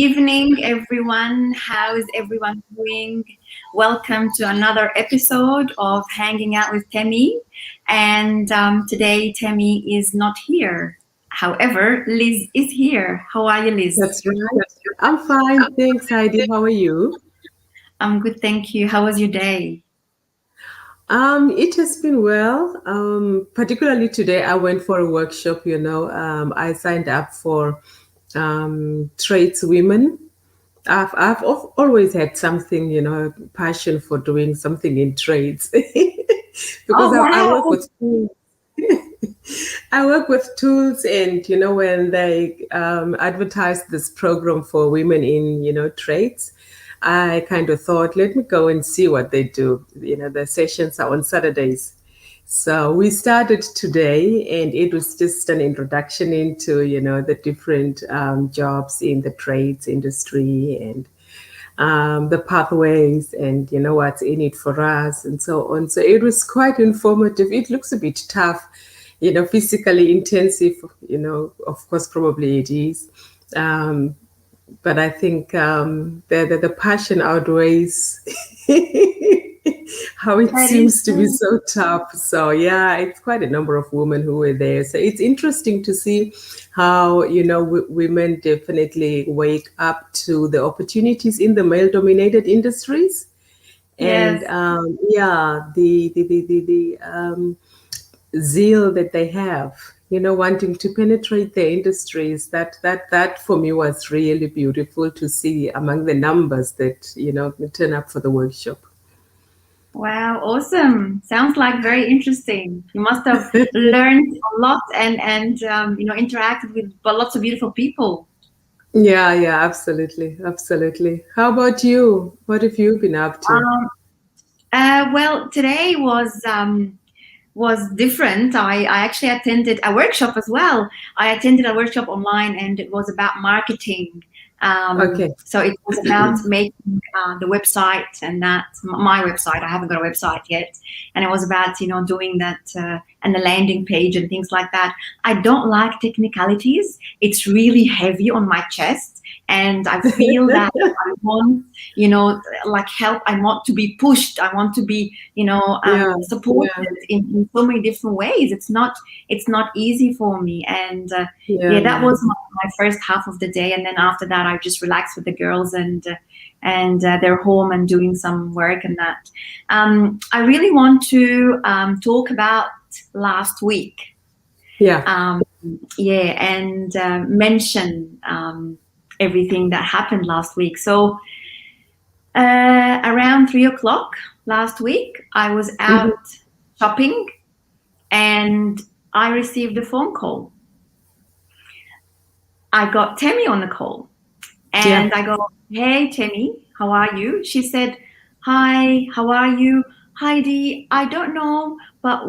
evening, everyone. How's everyone doing? Welcome to another episode of Hanging Out with Temi. And today, Temi is not here. However, Liz is here. How are you, Liz? That's right. I'm fine. Thanks, Heidi. How are you? I'm good, thank you. How was your day? It has been well. Particularly today, I went for a workshop. I signed up for tradeswomen. I've always had something, passion for doing something in trades because Oh, I work wow. with tools. I work with tools, and when they advertised this program for women in trades, I kind of thought, let me go and see what they do. The sessions are on Saturdays. So we started today, and it was just an introduction into the different jobs in the trades industry, and the pathways, and what's in it for us, and so on. So it was quite informative. It looks a bit tough, physically intensive. Of course, probably it is. But I think the passion outweighs how it That is seems to be so tough. So yeah, it's quite a number of women who were there. So it's interesting to see how women definitely wake up to the opportunities in the male-dominated industries, and yes. the zeal that they have, wanting to penetrate the industries. That for me was really beautiful to see among the numbers that turn up for the workshop. Wow, awesome. Sounds like very interesting. You must have learned a lot and interacted with lots of beautiful people. Yeah, absolutely. How about you? What have you been up to? Um, well, today was different. I actually attended a workshop as well. I attended a workshop online, and it was about marketing. Okay. So it was about making the website, and that's my website. I haven't got a website yet, and it was about doing that and the landing page and things like that. I don't like technicalities. It's really heavy on my chest, and I feel that I want like help. I want to be pushed. I want to be Yeah, supported yeah, in so many different ways. It's not easy for me, and yeah, that yeah. was my first half of the day, and then after that I just relaxed with the girls, and they're home and doing some work and that. I really want to talk about last week. Yeah. um, yeah, and mention everything that happened last week. So around 3 o'clock last week, I was Hmm. out shopping, and I received a phone call. I got Temi on the call, Yeah. and I go, "Hey, Temi, how are you?" She said, "Hi, how are you, Heidi? I don't know, but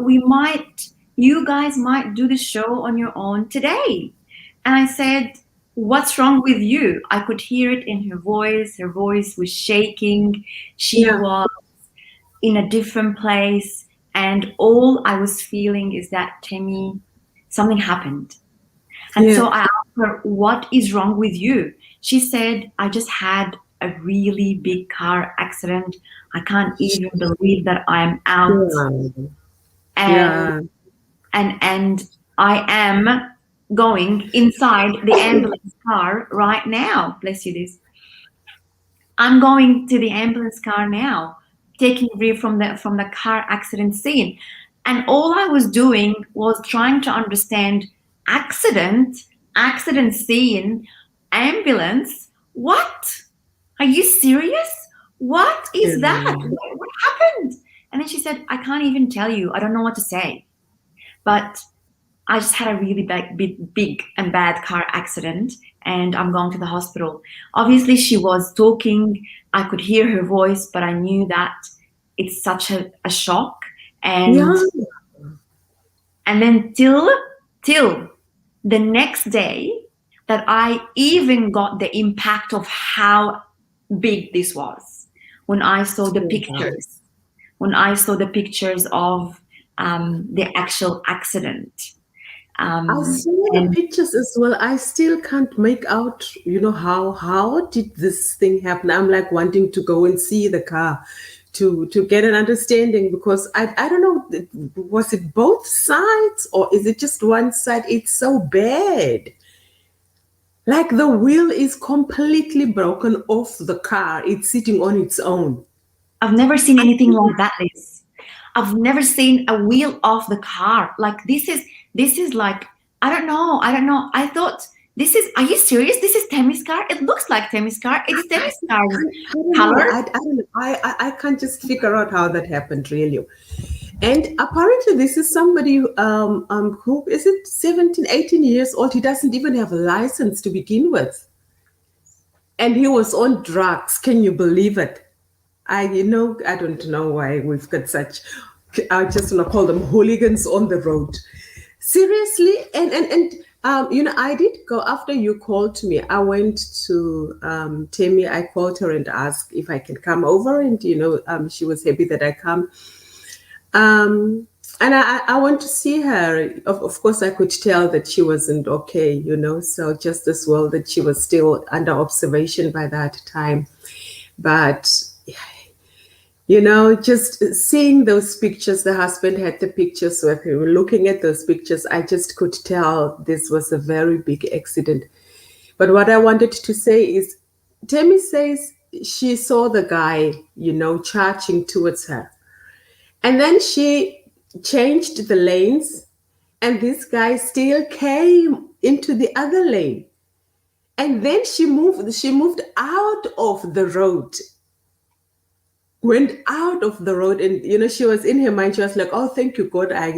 you guys might do the show on your own today." And I said, "What's wrong with you?" I could hear it in her voice. Her voice was shaking. She Yeah. was in a different place. And all I was feeling is that, Temi, something happened. And Yeah. so I asked her, "What is wrong with you?" She said, "I just had a really big car accident. I can't even believe that I'm out, Yeah. and Yeah. and I am going inside the ambulance car right now." Bless you, this. I'm going to the ambulance car now, taking Ria from the car accident scene. And all I was doing was trying to understand accident, accident scene, ambulance. What? Are you serious? What is that? Yeah. What happened? And then she said, "I can't even tell you. I don't know what to say. But I just had a really big and bad car accident, and I'm going to the hospital." Obviously, she was talking. I could hear her voice, but I knew that it's such a shock. Yeah. And then till the next day that I even got the impact of how big this was, when I saw the Yeah. pictures, of the actual accident. I saw the And pictures as well. I still can't make out, how did this thing happen? I'm like wanting to go and see the car to get an understanding, because I don't know, was it both sides or is it just one side? It's so bad. Like the wheel is completely broken off the car. It's sitting on its own. I've never seen anything like that, Liz. I've never seen a wheel off the car. Like this is like, I don't know. I thought this is, are you serious? This is Temi's car? It looks like Temi's car. It's Temi's car's I don't know. color. I don't know. I can't just figure out how that happened, really. And apparently, this is somebody who is it 17, 18 years old. He doesn't even have a license to begin with. And he was on drugs. Can you believe it? I don't know why we've got such, I just want to call them hooligans on the road. Seriously. And I did go after you called me. I went to Temi. I called her and asked if I can come over. And, she was happy that I come. And I want to see her. Of course, I could tell that she wasn't okay, so just as well that she was still under observation by that time. But, just seeing those pictures, the husband had the pictures with him, looking at those pictures, I just could tell this was a very big accident. But what I wanted to say is, Temi says she saw the guy, charging towards her. And then she changed the lanes, and this guy still came into the other lane. And then she moved out of the road, went out of the road. And, she was in her mind, she was like, oh, thank you, God, I,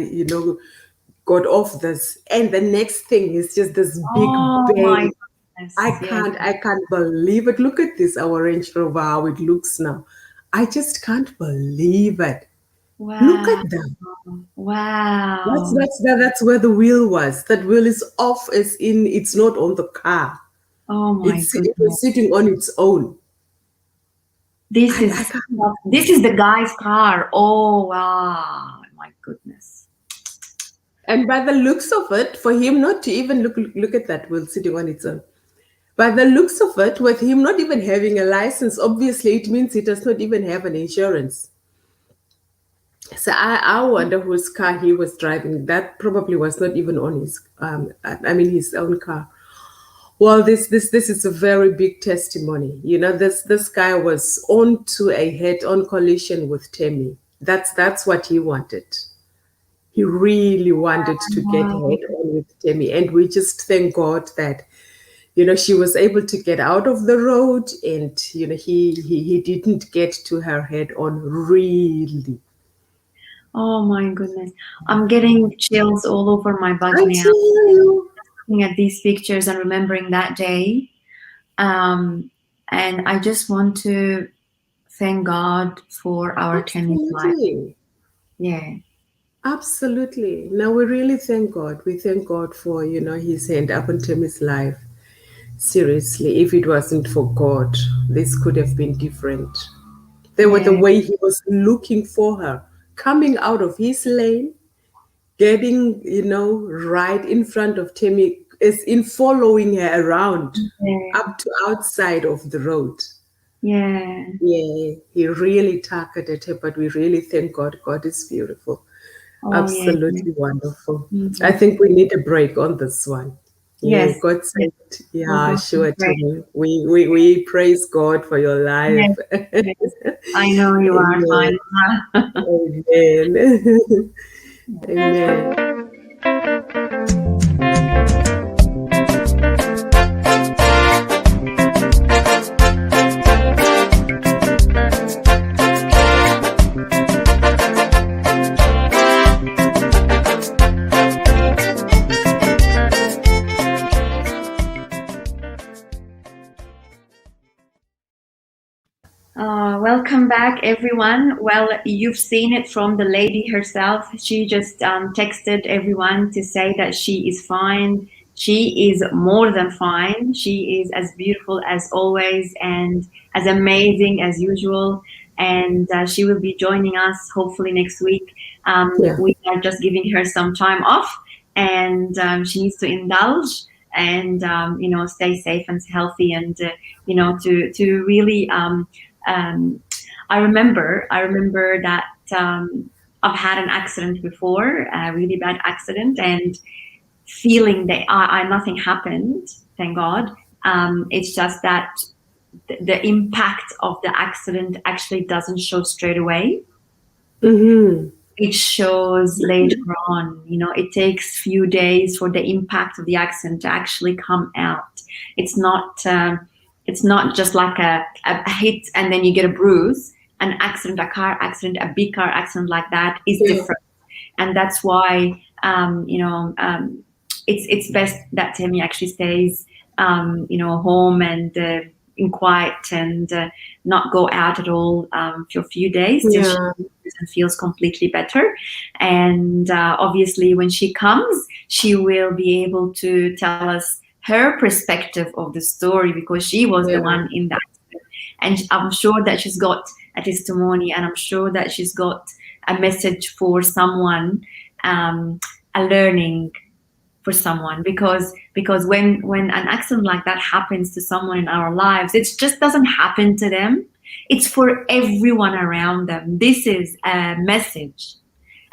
got off this. And the next thing is just this big Oh my bang. goodness. I can't believe it. Look at this, our Range Rover, how it looks now. I just can't believe it. Look Wow. at that. Wow. That's where the wheel was. That wheel is off, as in it's not on the car. Oh my It was goodness. sitting on its own. This I is can't. this is the guy's car. Oh wow. My goodness. And by the looks of it, for him not to even look at that wheel sitting on its own. By the looks of it, with him not even having a license, obviously it means he does not even have an insurance. So I wonder whose car he was driving. That probably was not even on his, his own car. Well, this is a very big testimony. This guy was on to a head-on collision with Temi. That's what he wanted. He really wanted to get head-on with Temi, and we just thank God that she was able to get out of the road, and he didn't get to her head-on, really. Oh my goodness. I'm getting chills all over my body I now. tell you. Looking at these pictures and remembering that day. And I just want to thank God for our Temi's life. Absolutely. Yeah. Absolutely. Now we really thank God. We thank God for, his hand up on Temi's life. Seriously, if it wasn't for God, this could have been different. There were the Yeah. way he was looking for her, coming out of his lane, getting, right in front of Temi, as in following her around Yeah. up to outside of the road. Yeah. Yeah, he really targeted her, but we really thank God. God is beautiful. Oh yeah. Absolutely wonderful. Mhm. I think we need a break on this one. Yeah, Yes. God said, We'll yeah, go to sure, break. Timmy. We praise God for your life. Yes. Yes. I know you are Amen. fine. Amen. Amen. Welcome back, everyone. Well, you've seen it from the lady herself. She just texted everyone to say that she is fine. She is more than fine. She is as beautiful as always and as amazing as usual. And she will be joining us hopefully next week. Yeah. We are just giving her some time off. and she needs to indulge and stay safe and healthy, and to really I remember that I've had an accident before, a really bad accident, and feeling that nothing happened, thank God. It's just that the impact of the accident actually doesn't show straight away. Mm-hmm. It shows later on. It takes few days for the impact of the accident to actually come out. It's not it's not just like a hit and then you get a bruise. An accident, a car accident, a big car accident like that is Yeah. different, and that's why it's best that Temi actually stays home and in quiet, and not go out at all for a few days till she Yeah. and feels completely better. And obviously, when she comes, she will be able to tell us her perspective of the story, because she was the Yeah. one in that. And I'm sure that she's got a testimony, and I'm sure that she's got a message for someone, a learning for someone, because when an accident like that happens to someone in our lives, it just doesn't happen to them. It's for everyone around them. This is a message,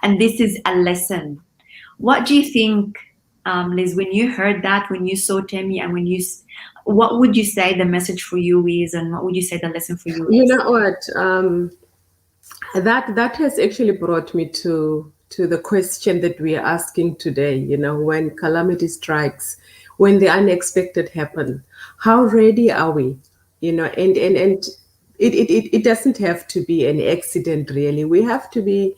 and this is a lesson. What do you think, Liz, when you heard that, when you saw Temi, and what would you say the message for you is, and what would you say the lesson for you You is? know what? That has actually brought me to the question that we are asking today. When calamity strikes, when the unexpected happen, how ready are we? And it doesn't have to be an accident, really. We have to be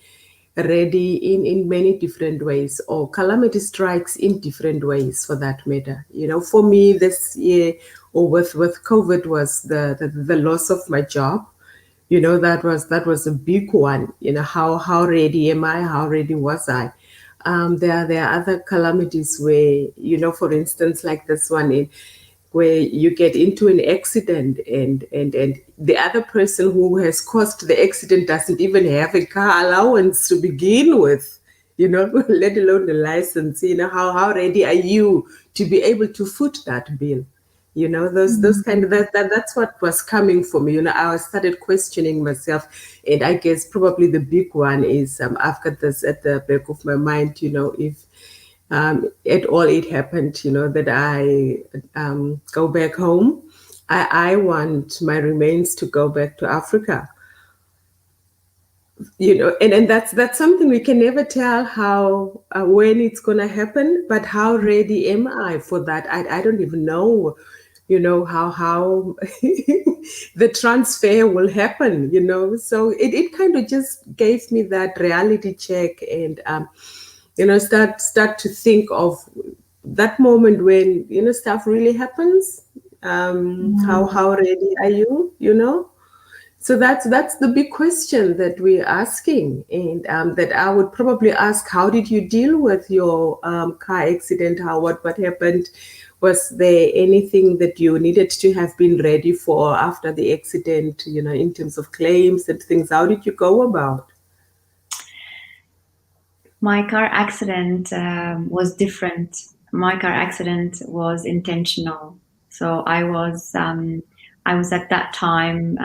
ready in many different ways, or calamity strikes in different ways, for that matter. For me this year, or with COVID, was the loss of my job. That was a big one. How ready am I? How ready was I? There are other calamities where, for instance, like this one, where you get into an accident, and the other person who has caused the accident doesn't even have a car allowance to begin with, let alone the license. How ready are you to be able to foot that bill? Those kind of that's what was coming for me. I started questioning myself, and I guess probably the big one is, I've got this at the back of my mind. If at all it happened, that I go back home, I want my remains to go back to Africa. And that's something we can never tell how, when it's going to happen, but how ready am I for that? I don't even know, how the transfer will happen. So it kind of just gave me that reality check, and start to think of that moment when, stuff really happens. How ready are you? So that's the big question that we're asking, and that I would probably ask: how did you deal with your car accident? What happened? Was there anything that you needed to have been ready for after the accident? In terms of claims and things, how did you go about? My car accident was different. My car accident was intentional. So I was at that time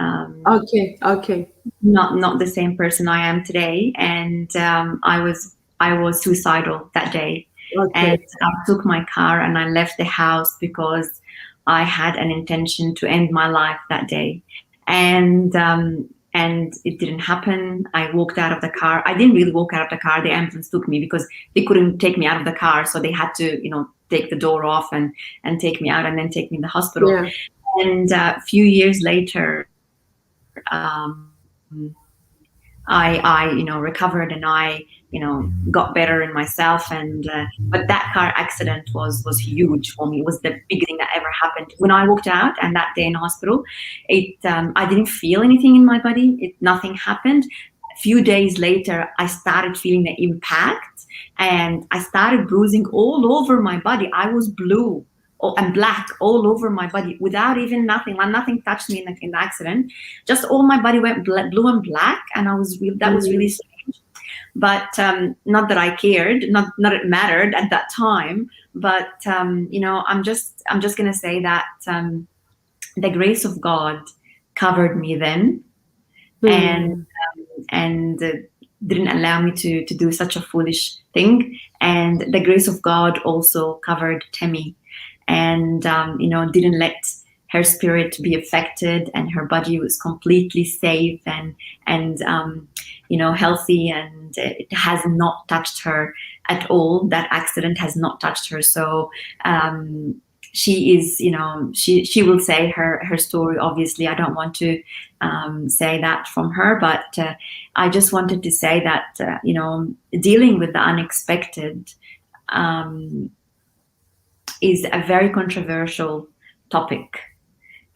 Okay, okay, not the same person I am today, and I was suicidal that day, and okay. I took my car and I left the house because I had an intention to end my life that day, and it didn't happen. I walked out of the car. I didn't really walk out of the car. The ambulance took me because they couldn't take me out of the car, so they had to take the door off and take me out and then take me in the hospital. Yeah. And a few years later, I recovered, and I got better in myself. And but that car accident was huge for me. It was the biggest thing that ever happened. When I walked out and that day in hospital, I didn't feel anything in my body. Nothing happened. A few days later, I started feeling the impact, and I started bruising all over my body. I was blue and black all over my body without even nothing. Like nothing touched me in the accident. Just all my body went blue and black, and I was that was really Mm, strange. But not that I cared, not it mattered at that time. But I'm just gonna say that the grace of God covered me then, and Hmm. and didn't allow me to do such a foolish thing. And the grace of God also covered Temi, and didn't let her spirit be affected, and her body was completely safe and healthy, and it has not touched her at all. That accident has not touched her. So um, she is, she will say her story. Obviously, I don't want to say that from her, but I just wanted to say that dealing with the unexpected um, is a very controversial topic.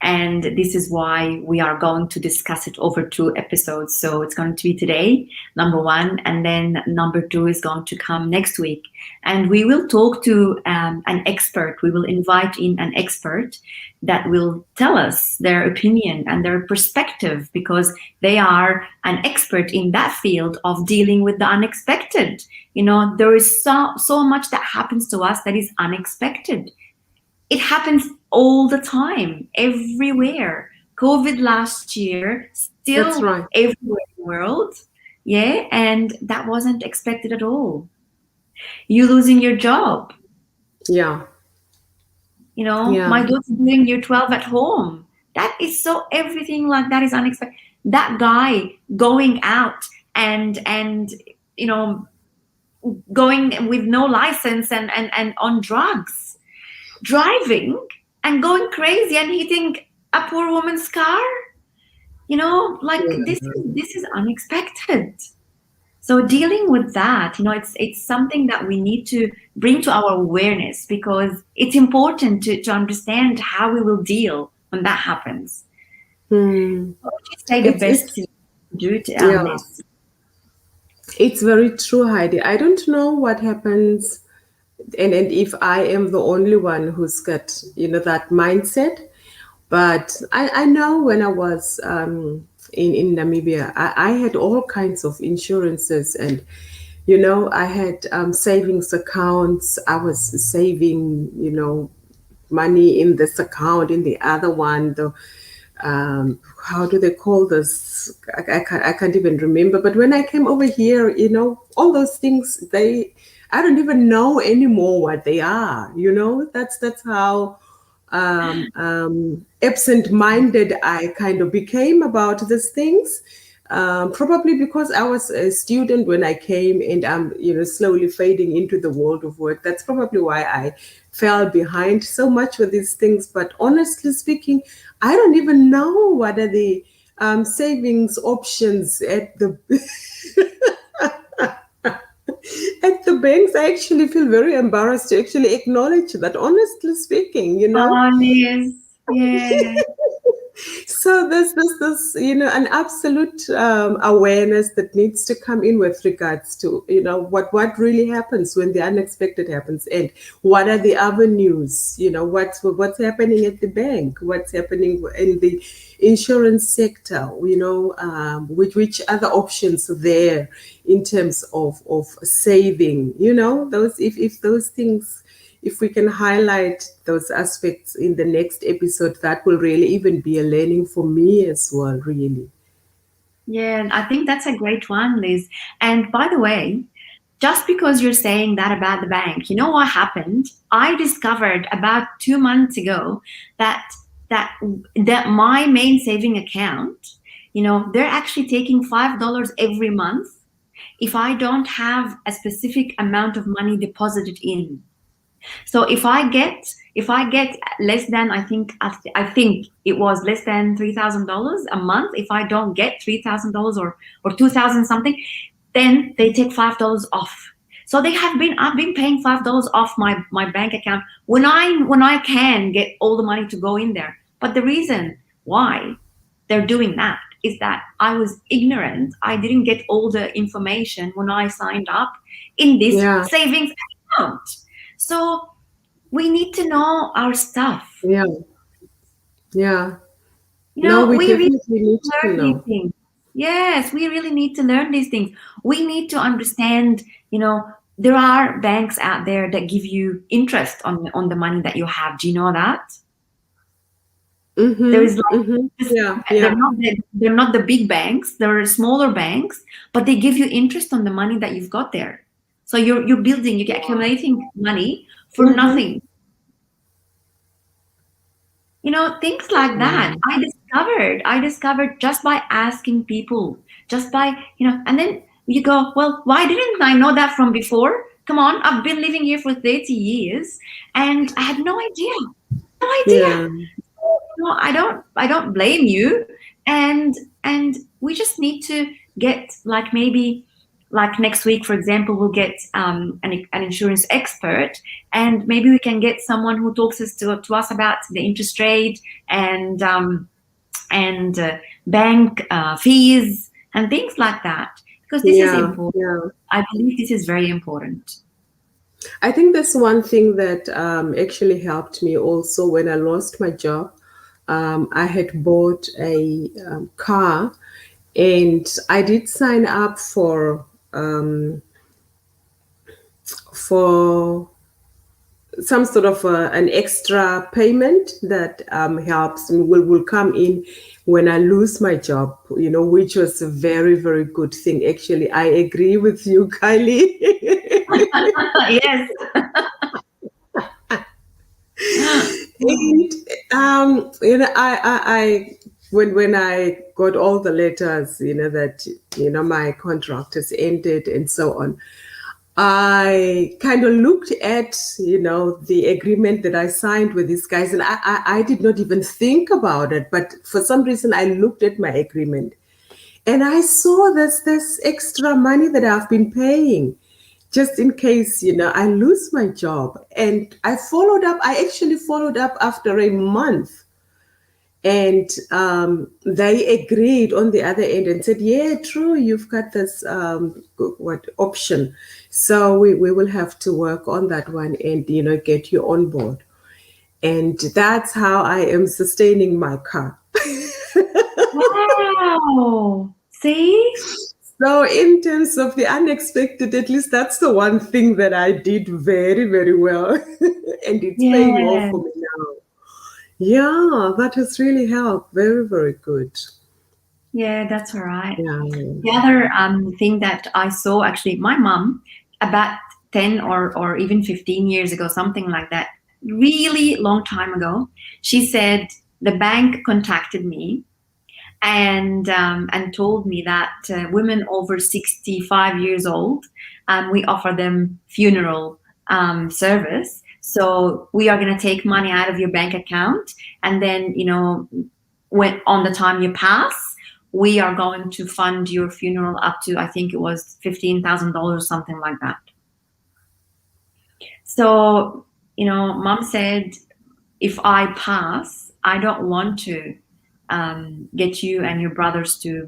And this is why we are going to discuss it over 2 episodes. So it's going to be today, number one, and then number two is going to come next week. And we will talk to an expert. We will invite in an expert that will tell us their opinion and their perspective, because they are an expert in that field of dealing with the unexpected. There is so much that happens to us that is unexpected. It happens all the time, everywhere. COVID last year, That's still right. everywhere in the world. Yeah, and that wasn't expected at all. You losing your job. Yeah. My Yeah. daughter doing year 12 at home. That is so, everything like that is unexpected. That guy going out and you know going with no license and on drugs, driving and going crazy and hitting a poor woman's car. Like this is unexpected. So dealing with that, it's something that we need to bring to our awareness, because it's important to understand how we will deal when that happens. Hmm. What would you say the best It's to do to yeah. Liz? It's very true, Heidi. I don't know what happens, and if I am the only one who's got that mindset. But I know when I was in Namibia, I had all kinds of insurances, and I had savings accounts. I was saving money in this account, in the other one. How do they call this? I can't even remember. But when I came over here, all those things, I don't even know anymore what they are. That's how absent-minded I kind of became about these things. Probably because I was a student when I came, and I'm slowly fading into the world of work. That's probably why I fell behind so much with these things. But honestly speaking, I don't even know what are the savings options at the at the banks. I actually feel very embarrassed to actually acknowledge that. Honestly speaking. Oh, Liz. Yeah. So there's an absolute awareness that needs to come in with regards to what really happens when the unexpected happens, and what are the avenues, what's happening at the bank, what's happening in the insurance sector, which other options are there in terms of saving, those, if those things, if we can highlight those aspects in the next episode, that will really even be a learning for me as well, really. Yeah, and I think that's a great one, Liz. And by the way, just because you're saying that about the bank, you know what happened? I discovered about 2 months ago that that that my main saving account, they're actually taking $5 every month if I don't have a specific amount of money deposited in. So if I get less than, I think it was less than $3,000 a month. If I don't get $3,000 or 2,000 something, then they take $5 off. So I've been paying $5 off my bank account when I can get all the money to go in there. But the reason why they're doing that is that I was ignorant. I didn't get all the information when I signed up in this Yeah, savings account. So we need to know our stuff. yeah, yeah. No, we We really definitely need to learn new know. things. Yes, we really need to learn these things. We need to understand, there are banks out there that give you interest on the money that you have. Do you know that? There is Mm-hmm. like Mm-hmm. this, Yeah. Yeah. they're not the big banks, they're smaller banks, but they give you interest on the money that you've got there. So you're building, you're accumulating money for Mm-hmm. nothing. Things like that. Wow. I discovered just by asking people, just by, and then you go, well, why didn't I know that from before? Come on, I've been living here for 30 years and I had no idea. No idea. Yeah. No, I don't blame you. And we just need to get, like, maybe, like, next week, for example, we'll get an insurance expert, and maybe we can get someone who talks to us about the interest rate and bank fees and things like that, because this is Yeah. important. Yeah. I believe this is very important. I think that's one thing that actually helped me also when I lost my job. I had bought a car, and I did sign up for some sort of an extra payment that helps me, will come in when I lose my job, which was a very, very good thing. Actually, I agree with you, Kylie. Yes. And I when I got all the letters, that my contract has ended and so on, I kind of looked at the agreement that I signed with these guys, and I did not even think about it, but for some reason I looked at my agreement and I saw this extra money that I've been paying just in case I lose my job. And I actually followed up after a month, and they agreed on the other end and said, yeah, true, you've got this what option, so we will have to work on that one and get you on board. And that's how I am sustaining my car. Wow. See? So, in terms of the unexpected, at least that's the one thing that I did very, very well. And it's paying off Yeah. for me now. Yeah, that has really helped. Very, very good. Yeah, that's all right. Yeah. The other thing that I saw, actually, my mom, about 10 or even 15 years ago, something like that, really long time ago, she said the bank contacted me and told me that women over 65 years old, we offer them funeral service. So we are going to take money out of your bank account, and then, when on the time you pass, we are going to fund your funeral up to, I think it was $15,000, something like that. So, mom said, if I pass, I don't want to get you and your brothers to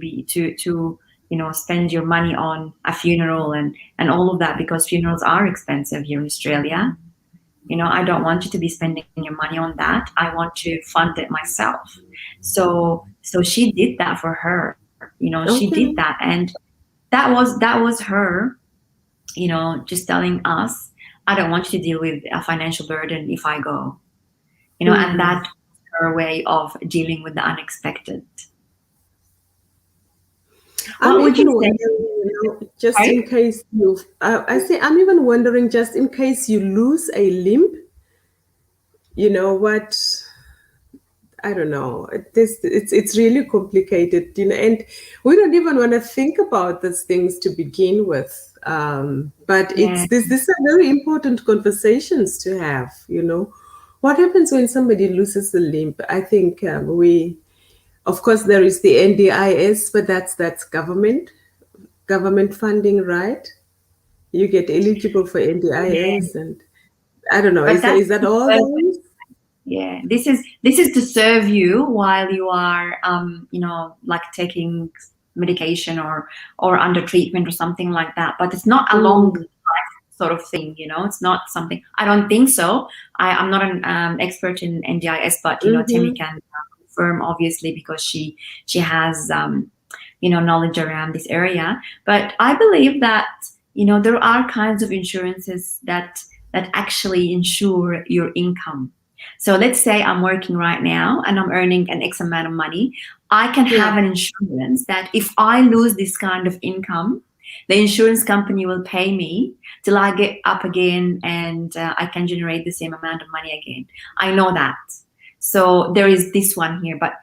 spend your money on a funeral and all of that, because funerals are expensive here in Australia. I don't want you to be spending your money on that. I want to fund it myself. So she did that for her. She did Okay. that, and that was her, just telling us, I don't want you to deal with a financial burden if I go. And Hmm. that was her way of dealing with the unexpected. I'm What would you even say? wondering, just in Sorry? case I say, I'm even wondering, just in case you lose a limb, what, I don't know. It's really complicated, and we don't even want to think about these things to begin with. But Yeah, these are very important conversations to have. What happens when somebody loses a limb? I think of course, there is the NDIS, but that's government funding, right? You get eligible for yeah. NDIS, and I don't know. But Is that's that all there is? yeah. This is to serve you while you are like taking medication or under treatment or something like that. But it's not a long Mm, sort of thing. It's not something. I don't think so. I'm not an expert in NDIS, but Temi mm-hmm. can confirm, obviously, because she has. knowledge around this area. But I believe that there are kinds of insurances that actually insure your income. So let's say I'm working right now and I'm earning an X amount of money. I can Yeah. have an insurance that if I lose this kind of income, the insurance company will pay me till I get up again, and I can generate the same amount of money again. I know that. So there is this one here, but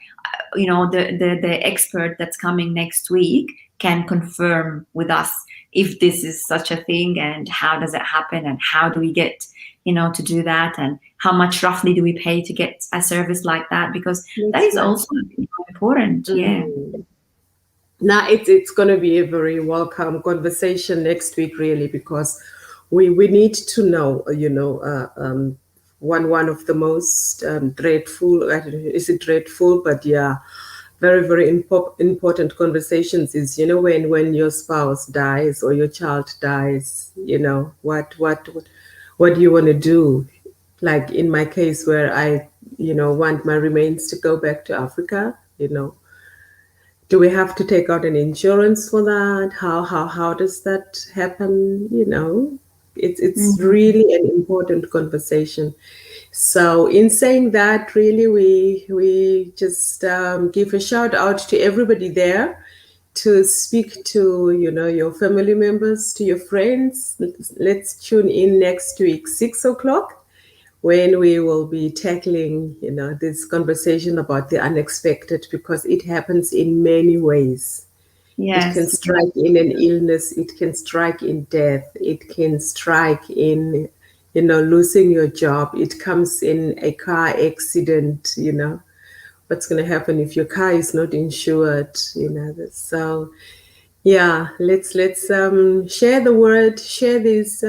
the expert that's coming next week can confirm with us if this is such a thing, and how does it happen, and how do we get to do that, and how much roughly do we pay to get a service like that, because that That's is right. also important. Yeah. Mm. Now it's going to be a very welcome conversation next week, really, because we need to know, one of the most dreadful, I don't know, is it dreadful, but yeah, very very important conversations is, when your spouse dies or your child dies, what do you want to do? Like in my case, where I want my remains to go back to Africa, do we have to take out an insurance for that? How does that happen? It's Mhm. really an important conversation. So in saying that, really, we just give a shout out to everybody there to speak to your family members, to your friends. Let's tune in next week, 6 o'clock, when we will be tackling, this conversation about the unexpected, because it happens in many ways. It can Yes. strike in an illness, it can strike in death, it can strike in, losing your job. It comes in a car accident, what's going to happen if your car is not insured, so yeah, let's share the word, share this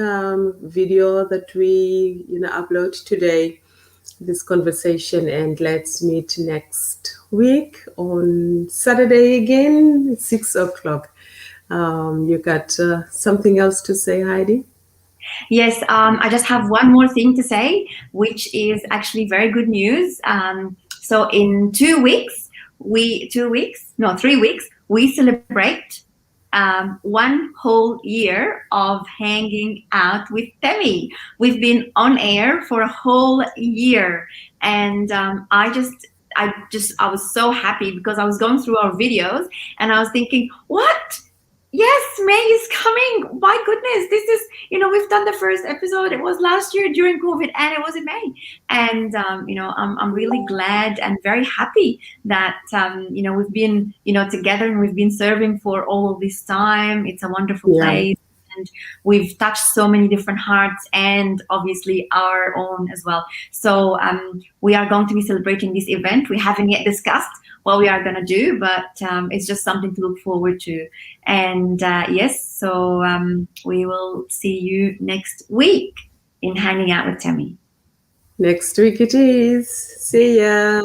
video that we upload today, this conversation, and let's meet next week on Saturday again, 6 o'clock. You got something else to say, Heidi? Yes, I just have one more thing to say, which is actually very good news. So in 2 weeks, 2 weeks, no, 3 weeks, we celebrate 1 whole year of hanging out with Temi. We've been on air for a whole year, and I was so happy because I was going through our videos and I was thinking, what? Yes, May is coming. My goodness, this is, we've done the first episode. It was last year during COVID, and it was in May. And, I'm really glad and very happy that, we've been, together, and we've been serving for all of this time. It's a wonderful Yeah. place. And we've touched so many different hearts, and obviously our own as well. So we are going to be celebrating this event. We haven't yet discussed what we are going to do, but it's just something to look forward to. And yes, so we will see you next week in Hanging Out with Temi. Next week it is. See ya.